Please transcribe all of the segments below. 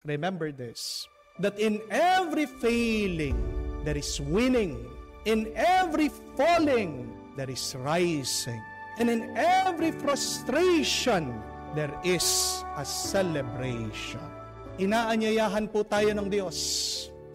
remember this, that in every failing, there is winning. In every falling, there is rising. And in every frustration, there is a celebration. Inaanyayahan po tayo ng Diyos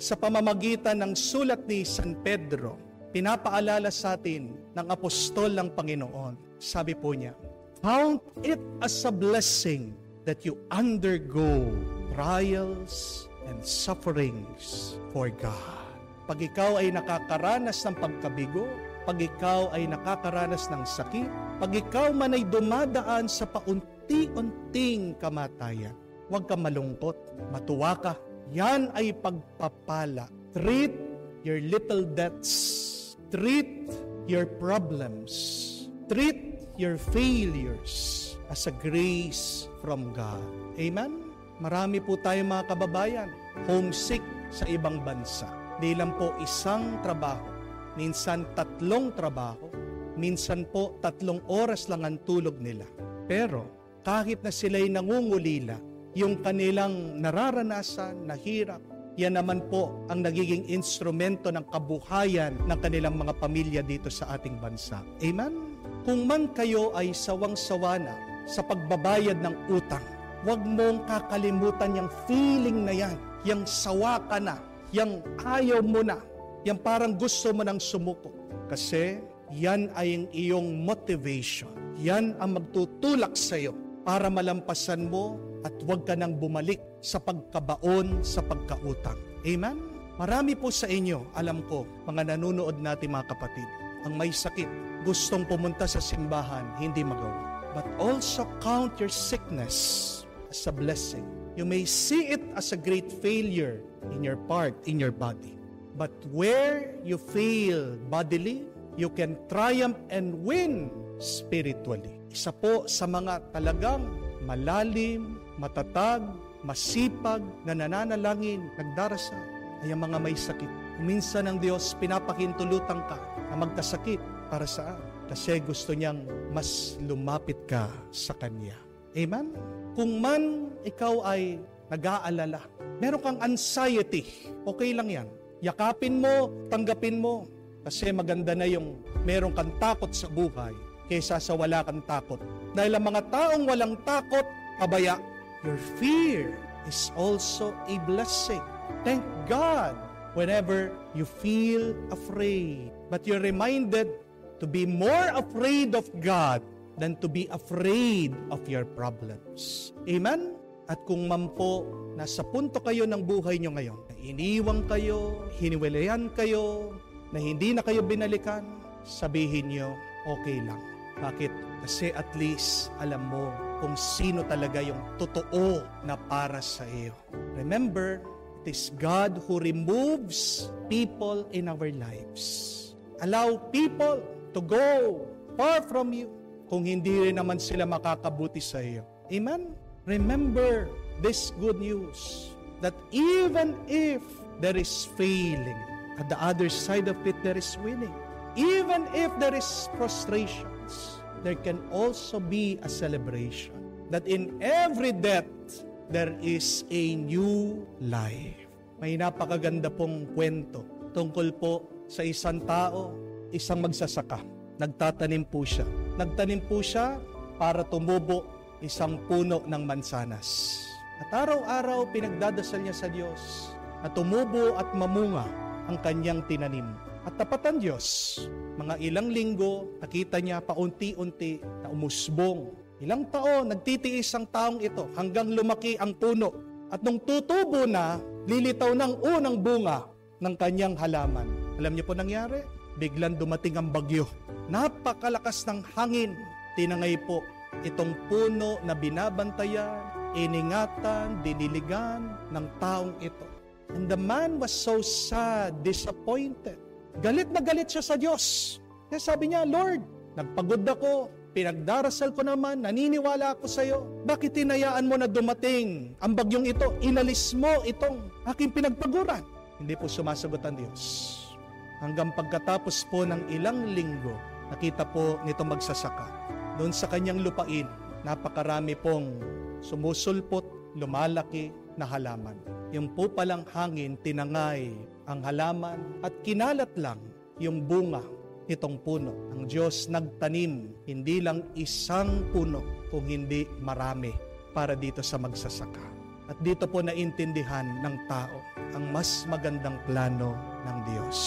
sa pamamagitan ng sulat ni San Pedro. Pinapaalala sa atin ng apostol ng Panginoon. Sabi po niya, count it as a blessing that you undergo trials and sufferings for God. Pag ikaw ay nakakaranas ng pagkabigo, pag ikaw ay nakakaranas ng sakit, pag ikaw man ay dumadaan sa paunti-unting kamatayan, huwag kang malungkot, matuwa ka. Yan ay pagpapala. Treat your little debts. Treat your problems. Treat your failures as a grace from God. Amen? Marami po tayong mga kababayan, homesick sa ibang bansa. Di lang po isang trabaho, minsan 3 trabaho, minsan po 3 oras lang ang tulog nila. Pero kahit na sila'y nangungulila, yung kanilang nararanasan na hirap, yan naman po ang nagiging instrumento ng kabuhayan ng kanilang mga pamilya dito sa ating bansa. Amen? Kung man kayo ay sawang-sawa na sa pagbabayad ng utang, huwag mong kakalimutan yung feeling na yan, yung sawa ka na, yung ayaw mo na, yung parang gusto mo nang sumuko. Kasi yan ay ang iyong motivation. Yan ang magtutulak sa iyo para malampasan mo at huwag ka nang bumalik sa pagkabaon, sa pagkautang. Amen? Marami po sa inyo, alam ko, mga nanonood natin mga kapatid, ang may sakit, gustong pumunta sa simbahan, hindi magawa. But also count your sickness as a blessing. You may see it as a great failure in your part, in your body. But where you fail bodily, you can triumph and win spiritually. Isa po sa mga talagang malalim, matatag, masipag na nananalangin, nagdarasal, ay ang mga may sakit. Minsan ang Diyos pinapakintulutan ka na magkasakit. Para saan? Kasi gusto niyang mas lumapit ka sa Kanya. Amen? Kung man ikaw ay nag-aalala, meron kang anxiety, okay lang yan. Yakapin mo, tanggapin mo. Kasi maganda na yung meron kang takot sa buhay kaysa sa wala kang takot. Dahil ang mga taong walang takot, pabaya. Your fear is also a blessing. Thank God whenever you feel afraid. But you're reminded to be more afraid of God than to be afraid of your problems. Amen? At kung man po, nasa punto kayo ng buhay nyo ngayon, na iniwang kayo, hiniwalayan kayo, na hindi na kayo binalikan, sabihin nyo, okay lang. Bakit? Kasi at least alam mo kung sino talaga yung totoo na para sa iyo. Remember, it is God who removes people in our lives. Allow people to go far from you kung hindi rin naman sila makakabuti sa iyo. Amen? Remember this good news that even if there is failing, at the other side of it there is winning. Even if there is frustrations, there can also be a celebration. That in every death, there is a new life. May napakaganda pong kwento tungkol po sa isang tao, isang magsasaka. Nagtatanim po siya. Nagtanim po siya para tumubo isang puno ng mansanas. At araw-araw pinagdadasal niya sa Diyos na tumubo at mamunga ang kanyang tinanim. At tapat ang Diyos, mga ilang linggo, nakita niya paunti-unti na umusbong. Ilang taon, nagtitiis ang taong ito hanggang lumaki ang puno. At nung tutubo na, lilitaw ng unang bunga ng kanyang halaman. Alam niyo po nangyari? Biglang dumating ang bagyo. Napakalakas ng hangin. Tinangay po itong puno na binabantayan, iningatan, diniligan ng taong ito. And the man was so sad, disappointed. Galit na galit siya sa Diyos. Kaya sabi niya, Lord, nagpagod ako, pinagdarasal ko naman, naniniwala ako sa iyo. Bakit tinayaan mo na dumating ang bagyong ito? Inalis mo itong aking pinagpaguran. Hindi po sumasagot ang Diyos. Hanggang pagkatapos po ng ilang linggo, nakita po nito magsasaka. Doon sa kanyang lupain, napakarami pong sumusulpot, lumalaki na halaman. Yung po palang hangin tinangay ang halaman at kinalat lang yung bunga itong puno. Ang Diyos nagtanim, hindi lang isang puno, kung hindi marami para dito sa magsasaka. At dito po naintindihan ng tao ang mas magandang plano ng Diyos.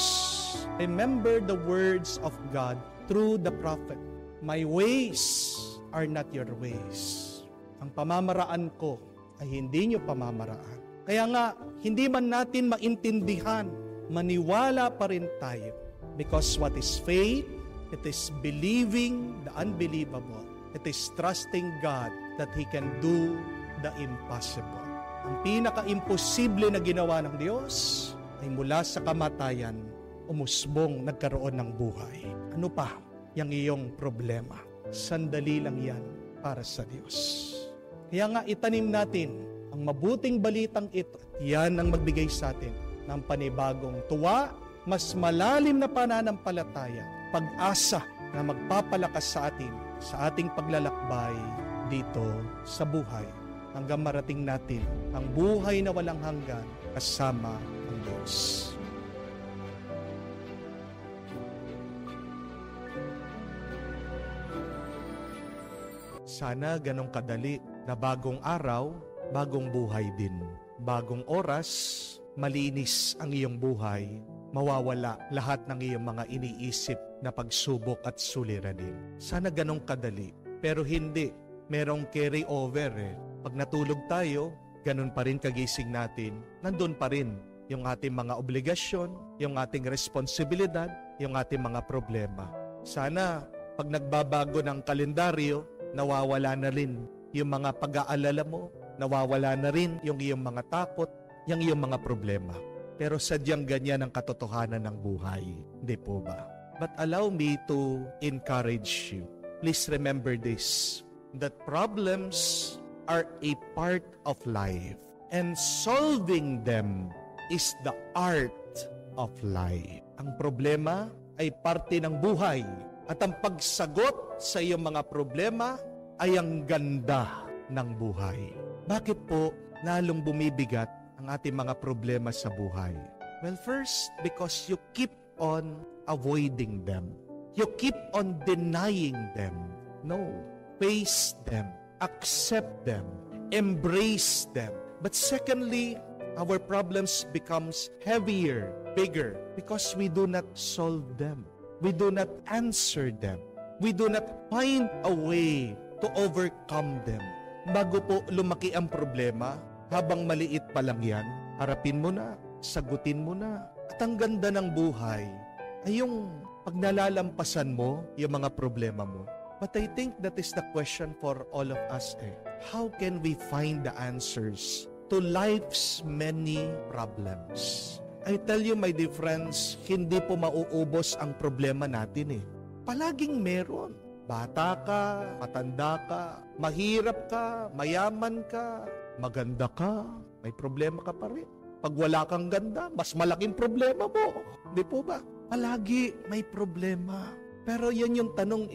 Remember the words of God through the prophet. My ways are not your ways. Ang pamamaraan ko ay hindi nyo pamamaraan. Kaya nga, hindi man natin maintindihan, maniwala pa rin tayo. Because what is faith? It is believing the unbelievable. It is trusting God that He can do the impossible. Ang pinaka-imposible na ginawa ng Diyos ay mula sa kamatayan, umusbong nagkaroon ng buhay. Ano pa yung iyong problema? Sandali lang yan para sa Diyos. Kaya nga itanim natin ang mabuting balitang ito. Yan ang magbigay sa atin ng panibagong tuwa, mas malalim na pananampalataya, pag-asa na magpapalakas sa atin sa ating paglalakbay dito sa buhay hanggang marating natin ang buhay na walang hanggan kasama ang Diyos. Sana ganong kadali na bagong araw, bagong buhay din. Bagong oras, malinis ang iyong buhay, mawawala lahat ng iyong mga iniisip na pagsubok at suliranin. Sana ganong kadali, pero hindi. Merong carry over Pag natulog tayo, ganun pa rin kagising natin, nandun pa rin yung ating mga obligasyon, yung ating responsibilidad, yung ating mga problema. Sana, pag nagbabago ng kalendaryo, nawawala na rin yung mga pag-aalala mo, nawawala na rin yung iyong mga takot, yung iyong mga problema. Pero sadyang ganyan ang katotohanan ng buhay. Hindi po ba? But allow me to encourage you. Please remember this, that problems are a part of life, and solving them is the art of life. Ang problema ay parte ng buhay, at ang pagsagot sa iyong mga problema ay ang ganda ng buhay. Bakit po lalong bumibigat ang ating mga problema sa buhay? Well, first, because you keep on avoiding them. You keep on denying them. No, face them. Accept them, embrace them. But secondly, our problems becomes heavier, bigger, because we do not solve them. We do not answer them. We do not find a way to overcome them. Bago po lumaki ang problema, habang maliit pa lang yan, harapin mo na, sagutin mo na. At ang ganda ng buhay ay yung pag nalalampasan mo yung mga problema mo. But I think that is the question for all of us. How can we find the answers to life's many problems? I tell you, my dear friends, hindi po mauubos ang problema natin. Palaging meron. Bata ka, matanda ka, mahirap ka, mayaman ka, maganda ka, may problema ka pa rin. Pag wala kang ganda, mas malaking problema mo. Di po ba? Palagi may problema. Pero yan yung tanong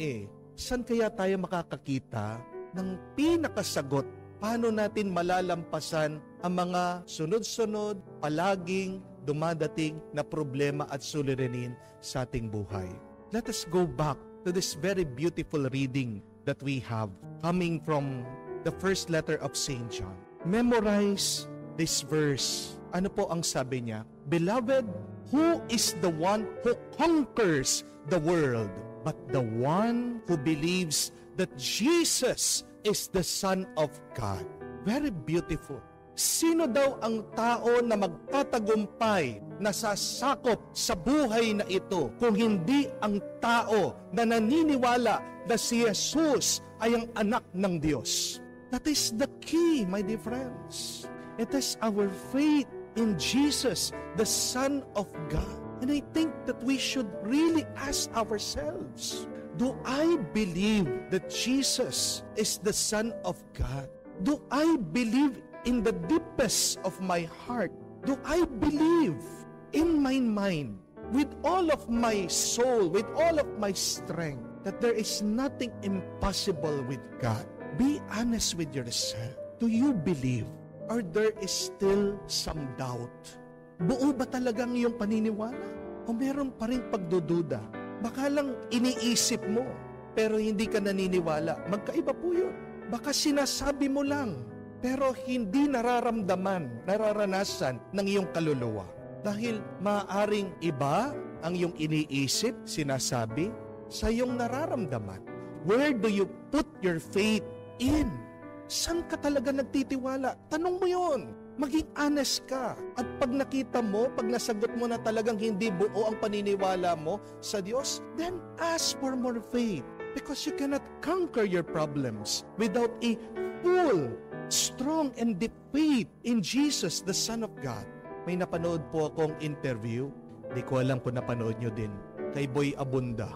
saan kaya tayo makakakita ng pinakasagot? Paano natin malalampasan ang mga sunod-sunod, palaging dumadating na problema at suliranin sa ating buhay? Let us go back to this very beautiful reading that we have coming from the first letter of St. John. Memorize this verse. Ano po ang sabi niya? Beloved, who is the one who conquers the world? But the one who believes that Jesus is the Son of God. Very beautiful. Sino daw ang tao na magtatagumpay na sasakop sa buhay na ito kung hindi ang tao na naniniwala na si Jesus ay ang anak ng Diyos? That is the key, my dear friends. It is our faith in Jesus, the Son of God. And I think that we should really ask ourselves, do I believe that Jesus is the Son of God? Do I believe in the deepest of my heart? Do I believe in my mind, with all of my soul, with all of my strength, that there is nothing impossible with God? Be honest with yourself. Do you believe? Or there is still some doubt? Buo ba talagang iyong paniniwala? O meron pa rin pagdududa? Baka lang iniisip mo, pero hindi ka naniniwala. Magkaiba po yun. Baka sinasabi mo lang, pero hindi nararanasan ng iyong kaluluwa. Dahil maaaring iba ang iyong iniisip, sinasabi, sa iyong nararamdaman. Where do you put your faith in? Saan ka talaga nagtitiwala? Tanong mo yun. Maging honest ka. At pag nakita mo, pag nasagot mo na talagang hindi buo ang paniniwala mo sa Diyos, then ask for more faith. Because you cannot conquer your problems without a full, strong, and deep faith in Jesus, the Son of God. May napanood po akong interview. Di ko alam kung napanood nyo din. Kay Boy Abunda.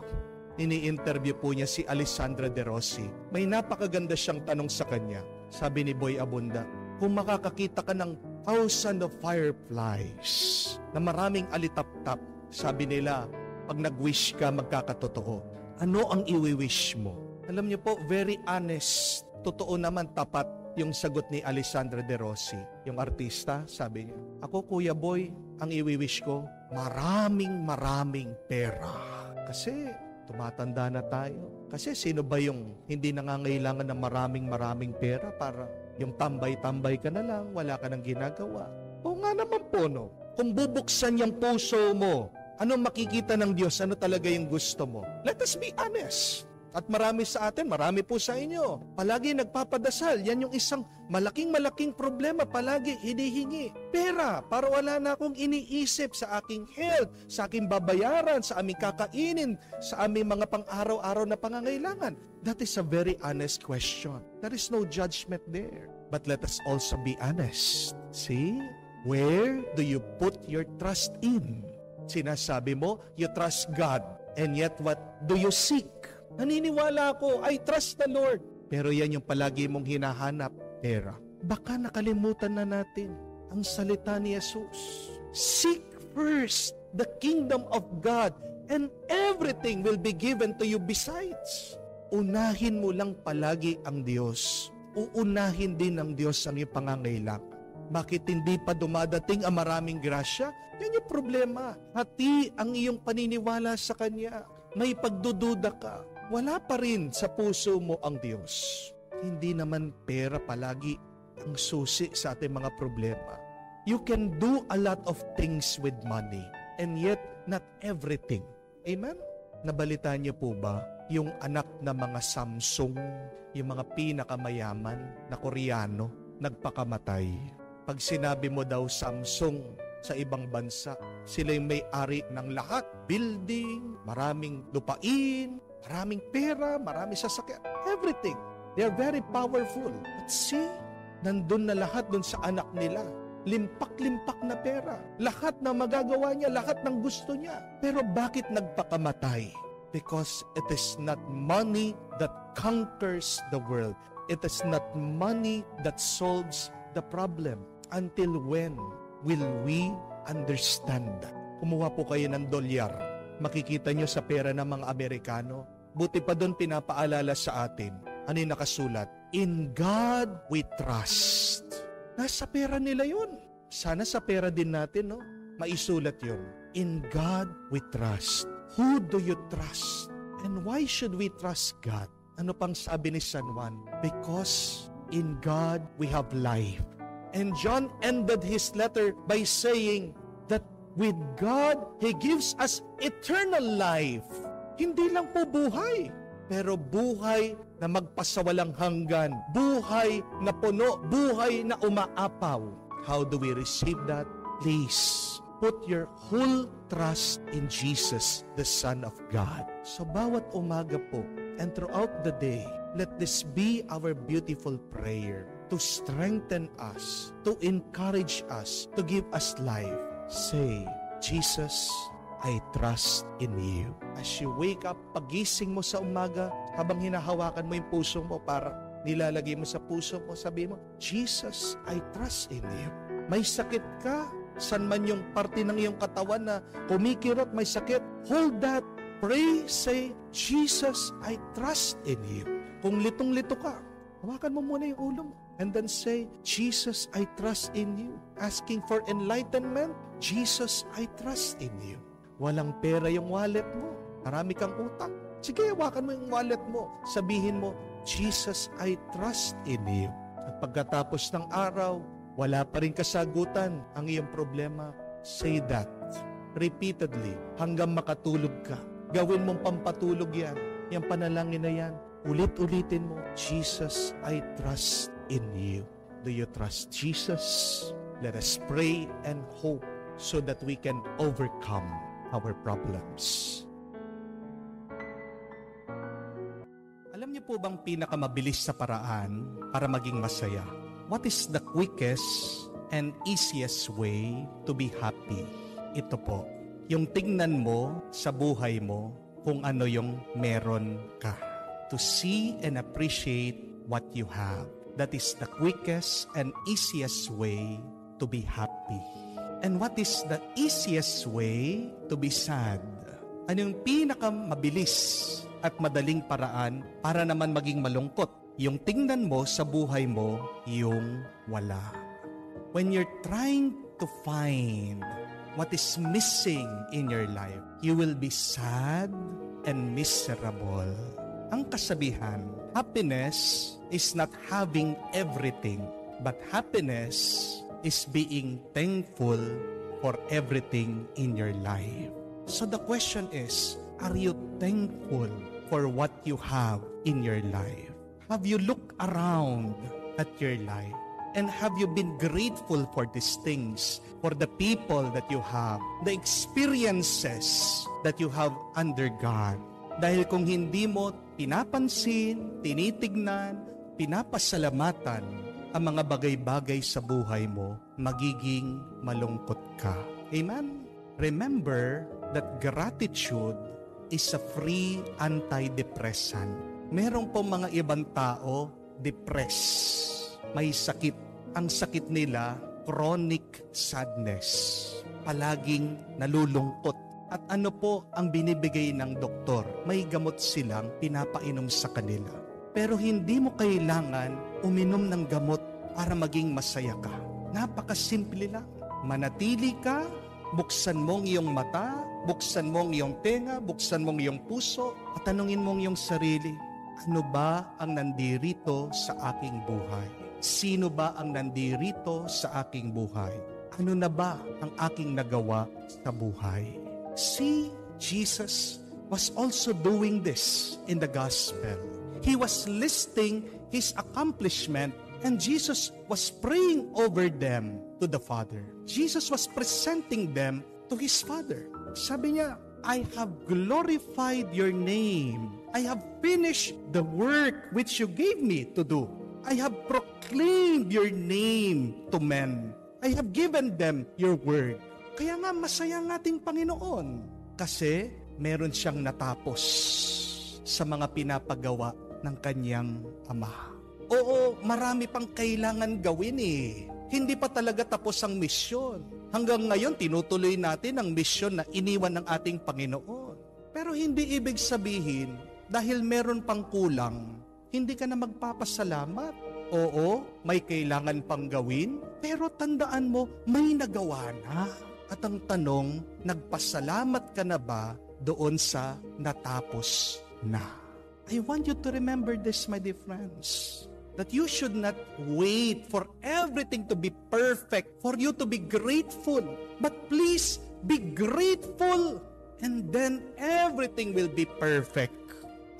Ini-interview po niya si Alessandra De Rossi. May napakaganda siyang tanong sa kanya. Sabi ni Boy Abunda, kung makakakita ka ng 1,000 of fireflies na maraming alitap-tap, sabi nila, pag nag-wish ka, magkakatotoo. Ano ang iwi-wish mo? Alam niyo po, very honest. Totoo naman, tapat yung sagot ni Alessandra De Rossi. Yung artista, sabi niya, ako Kuya Boy, ang iwi-wish ko, maraming pera. Kasi tumatanda na tayo. Kasi sino ba yung hindi nangangailangan ng maraming pera para yung tambay-tambay ka na lang, wala ka nang ginagawa? O nga naman po, no? Kung bubuksan yung puso mo, anong makikita ng Diyos? Ano talaga yung gusto mo? Let us be honest. At marami sa atin, marami po sa inyo, palagi nagpapadasal. Yan yung isang malaking problema, palagi hinihingi. Pera, para wala na akong iniisip sa aking health, sa aking babayaran, sa aming kakainin, sa aming mga pang-araw-araw na pangangailangan. That is a very honest question. There is no judgment there. But let us also be honest. See? Where do you put your trust in? Sinasabi mo, you trust God. And yet, what do you seek? Naniniwala ako, I trust the Lord. Pero yan yung palagi mong hinahanap, pera. Baka nakalimutan na natin ang salita ni Jesus. Seek first the kingdom of God and everything will be given to you besides. Unahin mo lang palagi ang Diyos. Uunahin din ng Diyos ang iyong pangangailangan. Bakit hindi pa dumadating ang maraming grasya? Yan yung problema. Hati ang iyong paniniwala sa Kanya. May pagdududa ka. Wala pa rin sa puso mo ang Diyos. Hindi naman pera palagi ang susi sa ating mga problema. You can do a lot of things with money and yet not everything. Amen? Nabalitaan niyo po ba yung anak na mga Samsung, yung mga pinakamayaman na Koreano, nagpakamatay? Pag sinabi mo daw Samsung sa ibang bansa, sila yung may-ari ng lahat. Building, maraming lupain, maraming pera, maraming sasakyan, everything. They are very powerful. But see, nandun na lahat dun sa anak nila. Limpak-limpak na pera. Lahat na magagawa niya, lahat ng gusto niya. Pero bakit nagpakamatay? Because it is not money that conquers the world. It is not money that solves the problem. Until when will we understand that? Kumuha po kayo ng dolyar. Makikita nyo sa pera ng mga Amerikano. Buti pa doon pinapaalala sa atin. Ano yung nakasulat? In God we trust. Nasa pera nila yun. Sana sa pera din natin, no? Maisulat yun. In God we trust. Who do you trust? And why should we trust God? Ano pang sabi ni San Juan? Because in God we have life. And John ended his letter by saying that with God, He gives us eternal life. Hindi lang po buhay, pero buhay na magpasawalang hanggan, buhay na puno, buhay na umaapaw. How do we receive that? Please, put your whole trust in Jesus, the Son of God. So bawat umaga po, and throughout the day, let this be our beautiful prayer to strengthen us, to encourage us, to give us life. Say, Jesus, I trust in you. As you wake up, pagising mo sa umaga, habang hinahawakan mo yung puso mo para nilalagay mo sa puso mo, sabi mo, Jesus, I trust in you. May sakit ka, san man yung parte ng iyong katawan na kumikirot, may sakit, hold that, pray, say, Jesus, I trust in you. Kung litong-lito ka, hawakan mo muna yung ulo mo. And then say, Jesus, I trust in you. Asking for enlightenment, Jesus, I trust in you. Walang pera yung wallet mo. Marami kang utang. Sige, hawakan mo yung wallet mo. Sabihin mo, Jesus, I trust in you. At pagkatapos ng araw, wala pa rin kasagutan ang iyong problema. Say that repeatedly hanggang makatulog ka. Gawin mong pampatulog yan. Yung panalangin na yan, ulit-ulitin mo, Jesus, I trust in you. Do you trust Jesus? Let us pray and hope so that we can overcome our problems. Alam niyo po bang pinakamabilis sa paraan para maging masaya? What is the quickest and easiest way to be happy? Ito po, yung tingnan mo sa buhay mo kung ano yung meron ka. To see and appreciate what you have. That is the quickest and easiest way to be happy. And what is the easiest way to be sad? Ano yung pinakamabilis at madaling paraan para naman maging malungkot? Yung tingnan mo sa buhay mo, yung wala. When you're trying to find what is missing in your life, you will be sad and miserable. Ang kasabihan, happiness is not having everything, but happiness is being thankful for everything in your life. So the question is, are you thankful for what you have in your life? Have you looked around at your life? And have you been grateful for these things, for the people that you have, the experiences that you have undergone? Dahil kung hindi mo pinapansin, tinitignan, pinapasalamatan ang mga bagay-bagay sa buhay mo, magiging malungkot ka. Amen? Remember that gratitude is a free antidepressant. Meron po mga ibang tao, depressed, may sakit. Ang sakit nila, chronic sadness. Palaging nalulungkot. At ano po ang binibigay ng doktor? May gamot silang pinapainom sa kanila. Pero hindi mo kailangan uminom ng gamot para maging masaya ka. Napakasimple lang. Manatili ka, buksan mong iyong mata, buksan mong iyong tenga, buksan mong iyong puso, at tanungin mong iyong sarili, ano ba ang nandirito sa aking buhay? Sino ba ang nandirito sa aking buhay? Ano na ba ang aking nagawa sa buhay? See, Jesus was also doing this in the gospel. He was listing his accomplishment and Jesus was praying over them to the Father. Jesus was presenting them to his Father. Sabi niya, I have glorified your name. I have finished the work which you gave me to do. I have proclaimed your name to men. I have given them your word. Kaya nga masaya ang ating Panginoon kasi meron siyang natapos sa mga pinapagawa ng kanyang Ama. Oo, marami pang kailangan gawin eh. Hindi pa talaga tapos ang misyon. Hanggang ngayon, tinutuloy natin ang misyon na iniwan ng ating Panginoon. Pero hindi ibig sabihin, dahil meron pang kulang, hindi ka na magpapasalamat. Oo, may kailangan pang gawin, pero tandaan mo, may nagawa na. At ang tanong, nagpasalamat ka na ba doon sa natapos na? I want you to remember this, my dear friends, that you should not wait for everything to be perfect, for you to be grateful. But please, be grateful, and then everything will be perfect.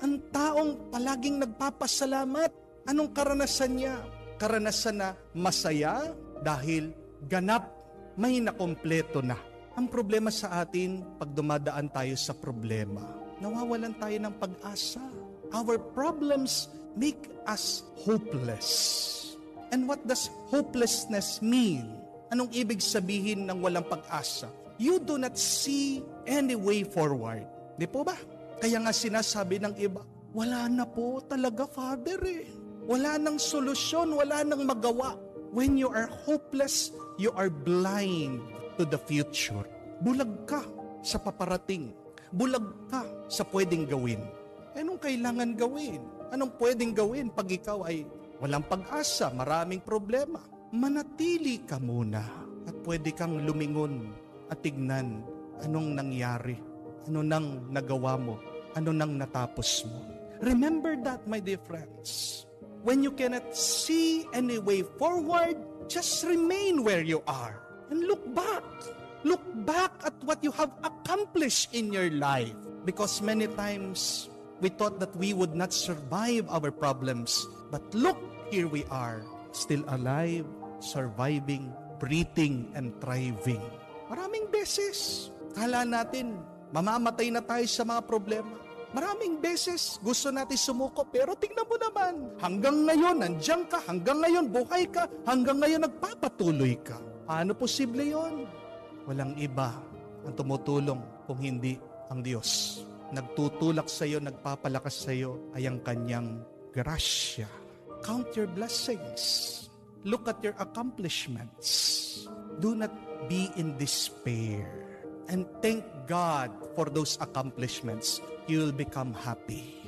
Ang taong palaging nagpapasalamat, anong karanasan niya? Karanasan na masaya dahil ganap, may nakompleto na. Ang problema sa atin, pag dumadaan tayo sa problema, nawawalan tayo ng pag-asa. Our problems make us hopeless. And what does hopelessness mean? Anong ibig sabihin ng walang pag-asa? You do not see any way forward. Di po ba? Kaya nga sinasabi ng iba, wala na po talaga, Father eh. Wala nang solusyon, wala nang magawa. When you are hopeless, you are blind to the future. Bulag ka sa paparating. Bulag ka sa pwedeng gawin. Anong kailangan gawin? Anong pwedeng gawin pag ikaw ay walang pag-asa, maraming problema. Manatili ka muna at pwede kang lumingon at tignan anong nangyari, ano nang nagawa mo, ano nang natapos mo. Remember that, my dear friends. When you cannot see any way forward, just remain where you are and look back. Look back at what you have accomplished in your life. Because many times, we thought that we would not survive our problems. But look, here we are, still alive, surviving, breathing, and thriving. Maraming beses, kala natin, mamamatay na tayo sa mga problema. Maraming beses, gusto natin sumuko, pero tingnan mo naman, hanggang ngayon, nandiyan ka, hanggang ngayon, buhay ka, hanggang ngayon, nagpapatuloy ka. Paano posible yon? Walang iba ang tumutulong kung hindi ang Diyos. Nagtutulak sa iyo, nagpapalakas sa iyo ay ang kanyang grasya. Count your blessings. Look at your accomplishments. Do not be in despair. And thank God for those accomplishments. You will become happy.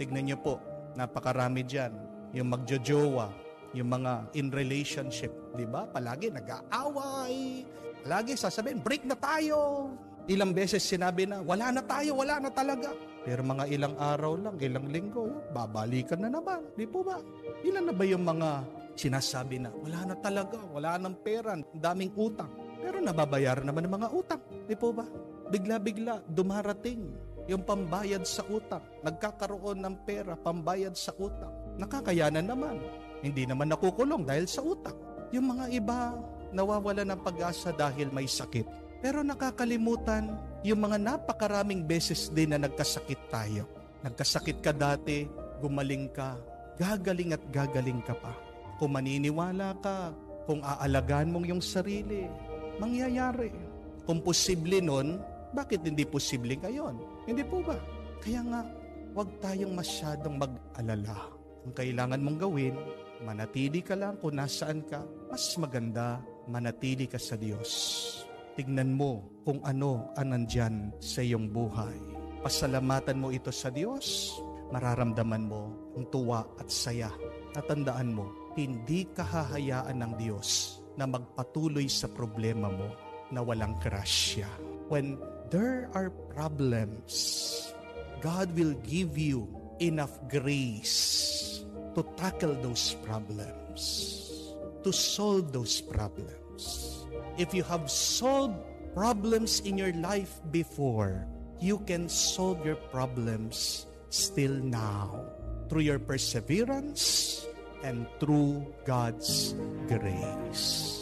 Tignan niyo po, napakarami dyan. Yung magjojowa, yung mga in relationship, di ba? Palagi nag-aaway. Palagi sasabihin, break na tayo. Ilang beses sinabi na, wala na tayo, wala na talaga. Pero mga ilang araw lang, ilang linggo, babalikan na naman. Di po ba? Ilan na ba yung mga sinasabi na, wala na talaga, wala nang pera, daming utang. Pero nababayaran naman ng mga utang. Di po ba? Bigla-bigla, dumarating yung pambayad sa utang. Nagkakaroon ng pera, pambayad sa utang. Nakakayanan naman. Hindi naman nakukulong dahil sa utang. Yung mga iba, nawawala ng pag-asa dahil may sakit. Pero nakakalimutan yung mga napakaraming beses din na nagkasakit tayo. Nagkasakit ka dati, gumaling ka, gagaling at gagaling ka pa. Kung maniniwala ka, kung aalagaan mong yung sarili, mangyayari. Kung posible nun, bakit hindi posible ngayon? Hindi po ba? Kaya nga, huwag tayong masyadong mag-alala. Ang kailangan mong gawin, manatili ka lang kung nasaan ka. Mas maganda, manatili ka sa Diyos. Tignan mo kung ano ang nandyan sa iyong buhay. Pasalamatan mo ito sa Diyos, mararamdaman mo ang tuwa at saya. Tatandaan mo, hindi ka hahayaan ng Diyos na magpatuloy sa problema mo na walang grasya. When there are problems, God will give you enough grace to tackle those problems, to solve those problems. If you have solved problems in your life before, you can solve your problems still now through your perseverance and through God's grace.